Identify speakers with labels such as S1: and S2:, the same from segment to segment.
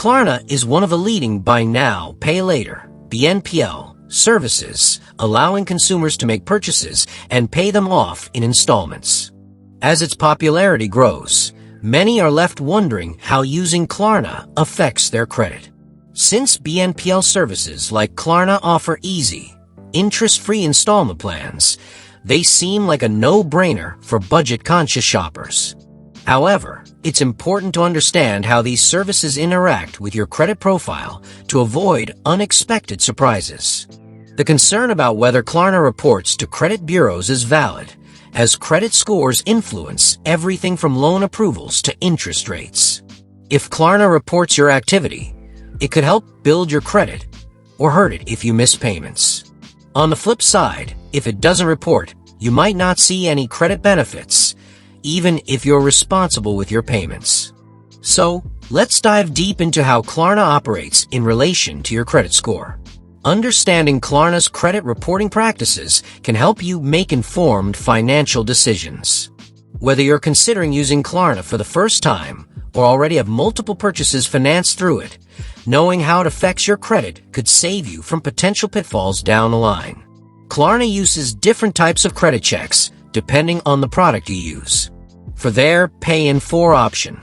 S1: Klarna is one of the leading buy now, pay later (BNPL) services, allowing consumers to make purchases and pay them off in installments. As its popularity grows, many are left wondering how using Klarna affects their credit. Since BNPL services like Klarna offer easy, interest-free installment plans, they seem like a no-brainer for budget-conscious shoppers. However, it's important to understand how these services interact with your credit profile to avoid unexpected surprises. The concern about whether Klarna reports to credit bureaus is valid, as credit scores influence everything from loan approvals to interest rates. If Klarna reports your activity, it could help build your credit or hurt it if you miss payments. On the flip side, if it doesn't report, you might not see any credit benefits, even if you're responsible with your payments. So, let's dive deep into how Klarna operates in relation to your credit score. Understanding Klarna's credit reporting practices can help you make informed financial decisions. Whether you're considering using Klarna for the first time or already have multiple purchases financed through it, knowing how it affects your credit could save you from potential pitfalls down the line. Klarna uses different types of credit checks depending on the product you use. For their Pay in 4 option,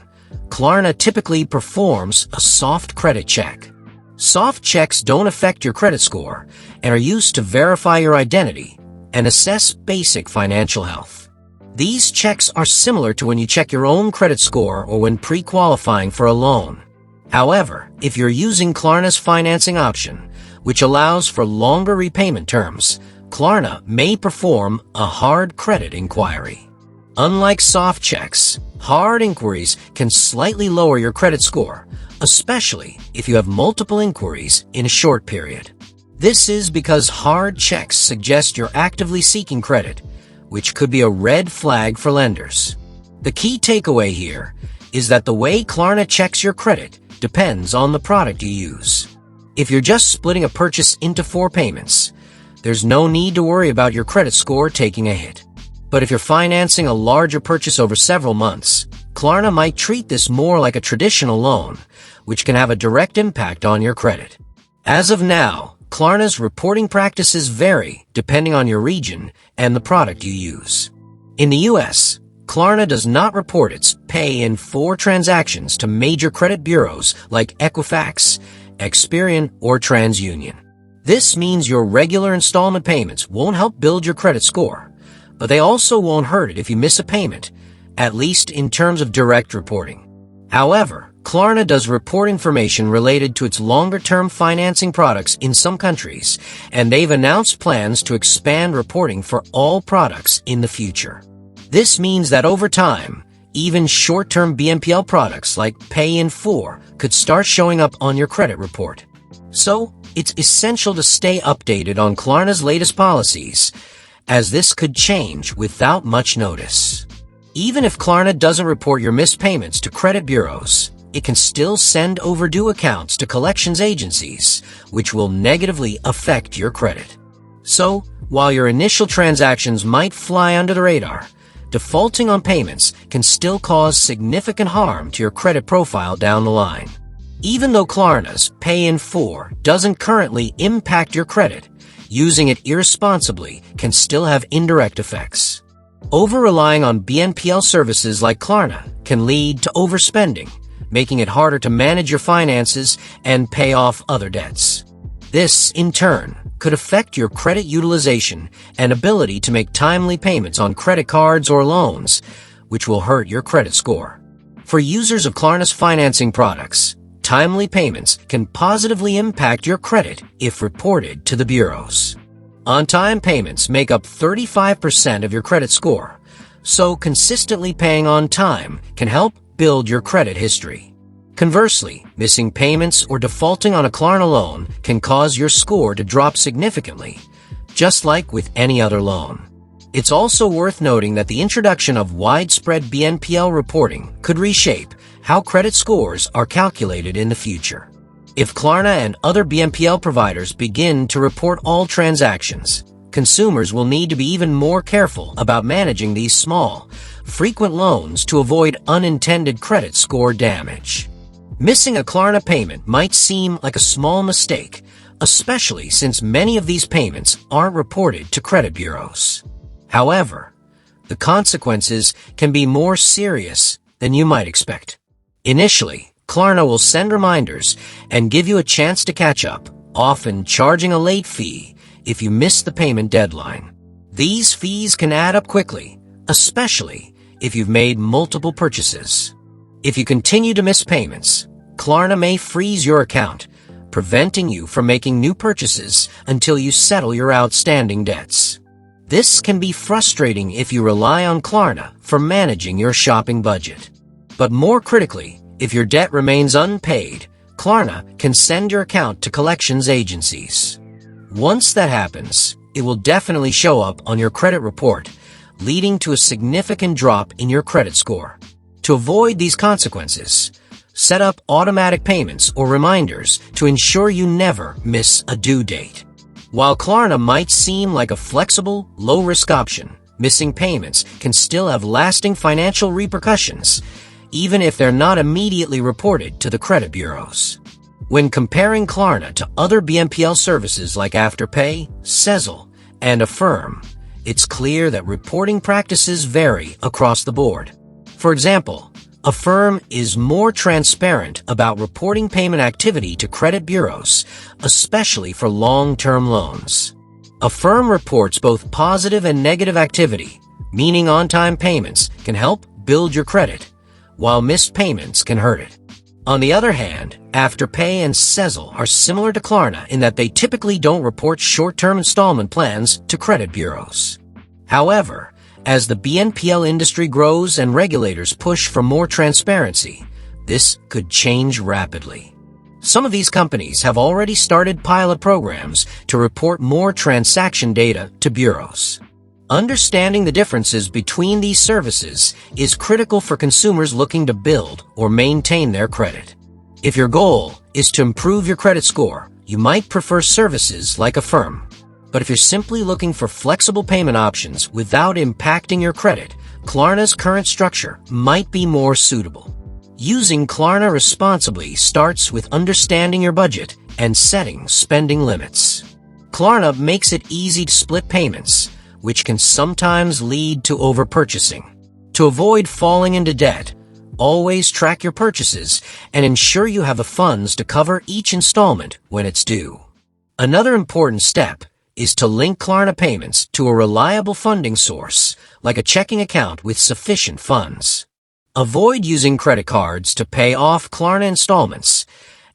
S1: Klarna typically performs a soft credit check. Soft checks don't affect your credit score and are used to verify your identity and assess basic financial health. These checks are similar to when you check your own credit score or when pre-qualifying for a loan. However, if you're using Klarna's financing option, which allows for longer repayment terms, Klarna may perform a hard credit inquiry. Unlike soft checks, hard inquiries can slightly lower your credit score, especially if you have multiple inquiries in a short period. This is because hard checks suggest you're actively seeking credit, which could be a red flag for lenders. The key takeaway here is that the way Klarna checks your credit depends on the product you use. If you're just splitting a purchase into 4 payments, there's no need to worry about your credit score taking a hit. But if you're financing a larger purchase over several months, Klarna might treat this more like a traditional loan, which can have a direct impact on your credit. As of now, Klarna's reporting practices vary depending on your region and the product you use. In the US, Klarna does not report its Pay in 4 transactions to major credit bureaus like Equifax, Experian, or TransUnion. This means your regular installment payments won't help build your credit score, but they also won't hurt it if you miss a payment, at least in terms of direct reporting. However, Klarna does report information related to its longer-term financing products in some countries, and they've announced plans to expand reporting for all products in the future. This means that over time, even short-term BNPL products like Pay in 4 could start showing up on your credit report. So, it's essential to stay updated on Klarna's latest policies, as this could change without much notice. Even if Klarna doesn't report your missed payments to credit bureaus, it can still send overdue accounts to collections agencies, which will negatively affect your credit. So, while your initial transactions might fly under the radar, defaulting on payments can still cause significant harm to your credit profile down the line. Even though Klarna's Pay in 4 doesn't currently impact your credit, using it irresponsibly can still have indirect effects. Over-relying on BNPL services like Klarna can lead to overspending, making it harder to manage your finances and pay off other debts. This, in turn, could affect your credit utilization and ability to make timely payments on credit cards or loans, which will hurt your credit score. For users of Klarna's financing products, timely payments can positively impact your credit if reported to the bureaus. On-time payments make up 35% of your credit score, so consistently paying on time can help build your credit history. Conversely, missing payments or defaulting on a Klarna loan can cause your score to drop significantly, just like with any other loan. It's also worth noting that the introduction of widespread BNPL reporting could reshape how credit scores are calculated in the future. If Klarna and other BNPL providers begin to report all transactions, consumers will need to be even more careful about managing these small, frequent loans to avoid unintended credit score damage. Missing a Klarna payment might seem like a small mistake, especially since many of these payments aren't reported to credit bureaus. However, the consequences can be more serious than you might expect. Initially, Klarna will send reminders and give you a chance to catch up, often charging a late fee if you miss the payment deadline. These fees can add up quickly, especially if you've made multiple purchases. If you continue to miss payments, Klarna may freeze your account, preventing you from making new purchases until you settle your outstanding debts. This can be frustrating if you rely on Klarna for managing your shopping budget. But more critically, if your debt remains unpaid, Klarna can send your account to collections agencies. Once that happens, it will definitely show up on your credit report, leading to a significant drop in your credit score. To avoid these consequences, set up automatic payments or reminders to ensure you never miss a due date. While Klarna might seem like a flexible, low-risk option, missing payments can still have lasting financial repercussions, even if they're not immediately reported to the credit bureaus. When comparing Klarna to other BNPL services like Afterpay, Sezzle, and Affirm, it's clear that reporting practices vary across the board. For example, Affirm is more transparent about reporting payment activity to credit bureaus, especially for long-term loans. Affirm reports both positive and negative activity, meaning on-time payments can help build your credit, while missed payments can hurt it. On the other hand, Afterpay and Sezzle are similar to Klarna in that they typically don't report short-term installment plans to credit bureaus. However, as the BNPL industry grows and regulators push for more transparency, this could change rapidly. Some of these companies have already started pilot programs to report more transaction data to bureaus. Understanding the differences between these services is critical for consumers looking to build or maintain their credit. If your goal is to improve your credit score, you might prefer services like Affirm. But if you're simply looking for flexible payment options without impacting your credit, Klarna's current structure might be more suitable. Using Klarna responsibly starts with understanding your budget and setting spending limits. Klarna makes it easy to split payments, which can sometimes lead to overpurchasing. To avoid falling into debt, always track your purchases and ensure you have the funds to cover each installment when it's due. Another important step is to link Klarna payments to a reliable funding source, like a checking account with sufficient funds. Avoid using credit cards to pay off Klarna installments,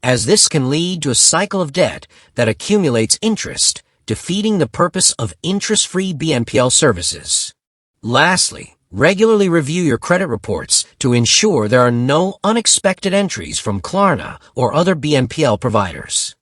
S1: as this can lead to a cycle of debt that accumulates interest, defeating the purpose of interest-free BNPL services. Lastly, regularly review your credit reports to ensure there are no unexpected entries from Klarna or other BNPL providers.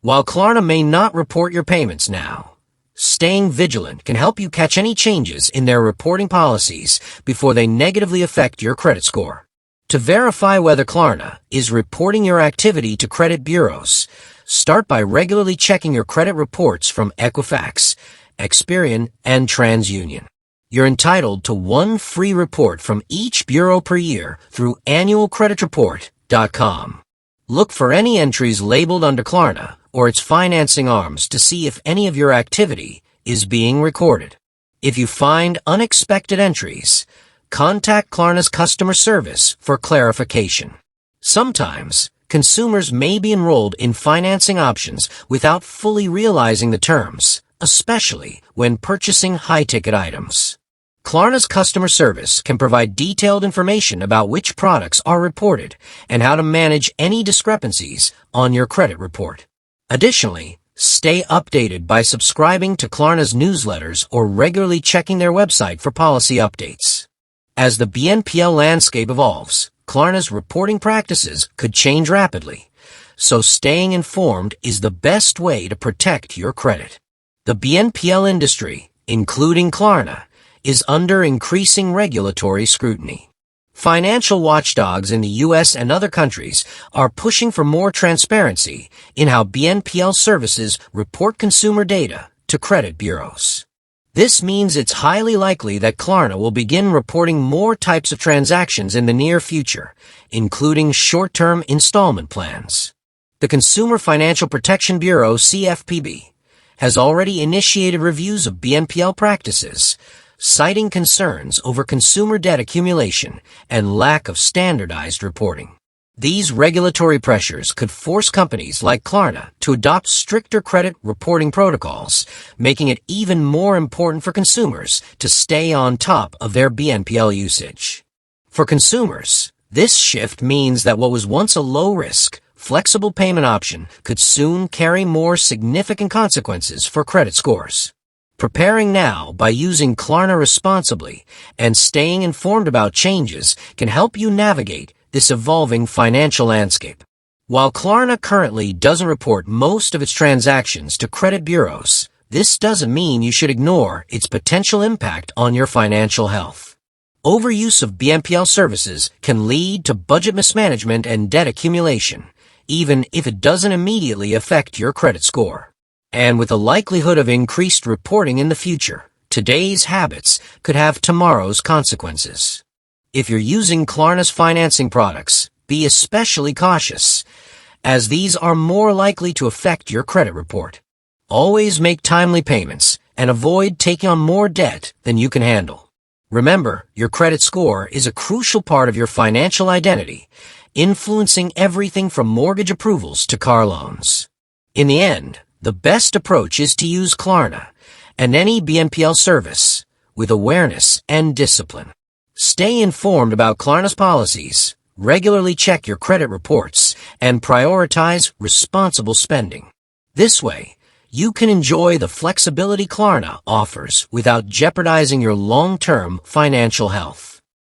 S1: While Klarna may not report your payments now, staying vigilant can help you catch any changes in their reporting policies before they negatively affect your credit score. To verify whether Klarna is reporting your activity to credit bureaus, start by regularly checking your credit reports from Equifax, Experian, and TransUnion. You're entitled to one free report from each bureau per year through annualcreditreport.com. Look for any entries labeled under Klarna or its financing arms to see if any of your activity is being recorded. If you find unexpected entries, contact Klarna's customer service for clarification. Sometimes, consumers may be enrolled in financing options without fully realizing the terms, especially when purchasing high-ticket items. Klarna's customer service can provide detailed information about which products are reported and how to manage any discrepancies on your credit report. Additionally, stay updated by subscribing to Klarna's newsletters or regularly checking their website for policy updates. As the BNPL landscape evolves, Klarna's reporting practices could change rapidly, so staying informed is the best way to protect your credit. The BNPL industry, including Klarna, is under increasing regulatory scrutiny. Financial watchdogs in the U.S. and other countries are pushing for more transparency in how BNPL services report consumer data to credit bureaus. This means it's highly likely that Klarna will begin reporting more types of transactions in the near future, including short-term installment plans. The Consumer Financial Protection Bureau, CFPB, has already initiated reviews of BNPL practices, citing concerns over consumer debt accumulation and lack of standardized reporting. These regulatory pressures could force companies like Klarna to adopt stricter credit reporting protocols, making it even more important for consumers to stay on top of their BNPL usage. For consumers, this shift means that what was once a low-risk, flexible payment option could soon carry more significant consequences for credit scores. Preparing now by using Klarna responsibly and staying informed about changes can help you navigate this evolving financial landscape. While Klarna currently doesn't report most of its transactions to credit bureaus, this doesn't mean you should ignore its potential impact on your financial health. Overuse of BNPL services can lead to budget mismanagement and debt accumulation, even if it doesn't immediately affect your credit score. And with the likelihood of increased reporting in the future, today's habits could have tomorrow's consequences. If you're using Klarna's financing products, be especially cautious, as these are more likely to affect your credit report. Always make timely payments and avoid taking on more debt than you can handle. Remember, your credit score is a crucial part of your financial identity, influencing everything from mortgage approvals to car loans. In the end, the best approach is to use Klarna and any BNPL service with awareness and discipline. Stay informed about Klarna's policies, regularly check your credit reports, and prioritize responsible spending. This way, you can enjoy the flexibility Klarna offers without jeopardizing your long-term financial health.